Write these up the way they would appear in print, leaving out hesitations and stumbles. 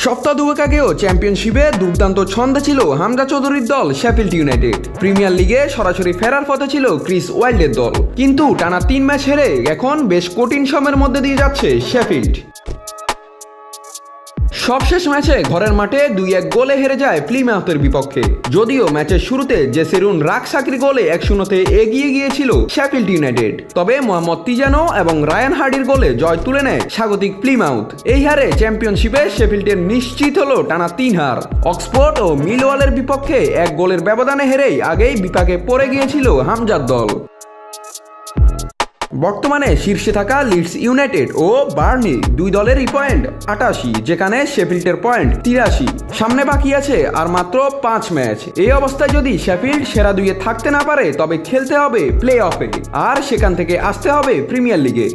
সপ্তাহ দুয়েক আগেও চ্যাম্পিয়নশিপে দুর্দান্ত ছন্দে ছিল হামজা চৌধুরীর দল শেফিল্ড ইউনাইটেড। প্রিমিয়ার লিগে সরাসরি ফেরার পথে ছিল ক্রিস ওয়াইল্ডের দল, কিন্তু টানা 3 ম্যাচ হেরে এখন বেশ কঠিন সময়ের মধ্যে দিয়ে যাচ্ছে শেফিল্ড। সবশেষ ম্যাচে ঘরের মাঠে 2-1 গোলে হেরে যায় প্লিমাউথের বিপক্ষে। যদিও ম্যাচের শুরুতে জেসিরুন রাকসাকির গোলে 1-0 এগিয়ে গিয়েছিল শেফিল্ড ইউনাইটেড, তবে মোহাম্মদ তিজানো এবং রায়ান হার্ডির গোলে জয় তুলে নেয় স্বাগতিক প্লিমাউথ। এই হারে চ্যাম্পিয়নশিপে শেফিল্ডের নিশ্চিত হলো টানা 3 হার। অক্সফোর্ড ও মিলওয়ালের বিপক্ষে 1 গোলের ব্যবধানে হেরেই আগেই বিপাকে পড়ে গিয়েছিল হামজার দল। বর্তমানে শীর্ষে থাকা লিডস ইউনাইটেড ও বার্নি দুই দলেরই পয়েন্ট 88, যেখানে শেফিল্ডের পয়েন্ট 83। সামনে বাকি আছে আর মাত্র 5 ম্যাচ। এই অবস্থায় যদি শেফিল্ড সেরা 2-এ থাকতে না পারে তবে খেলতে হবে প্লে অফে, আর সেখান থেকে আসতে হবে প্রিমিয়ার লিগে।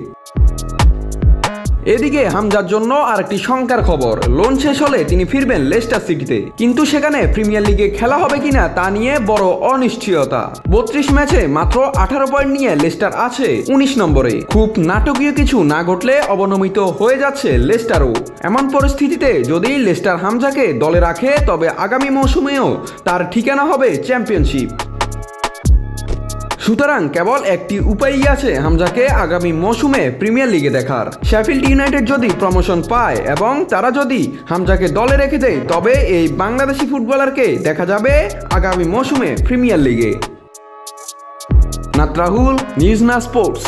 এদিকে হামজার জন্য আরেকটি শঙ্কার খবর, লোন শেষ হলে তিনি ফিরবেন লেস্টার সিটিতে, কিন্তু সেখানে প্রিমিয়ার লিগে খেলা হবে কিনা তা নিয়ে বড় অনিশ্চয়তা। 32 ম্যাচে মাত্র 18 পয়েন্ট নিয়ে লেস্টার আছে 19 নম্বরে। খুব নাটকীয় কিছু না ঘটলে অবনমিত হয়ে যাচ্ছে লেস্টারও। এমন পরিস্থিতিতে যদি লেস্টার হামজাকে দলে রাখে তবে আগামী মৌসুমেও তার ঠিকানা হবে চ্যাম্পিয়নশিপ। সুতরাং কেবল একটি উপায়ই আছে হামজাকে আগামী মৌসুমে প্রিমিয়ার লিগে দেখার। শেফিল্ড ইউনাইটেড যদি প্রমোশন পায় এবং তারা যদি হামজাকে দলে রেখে দেয় তবে এই বাংলাদেশি ফুটবলারকে দেখা যাবে আগামী মৌসুমে প্রিমিয়ার লিগে। নাত রাহুল, নিউজ না স্পোর্টস।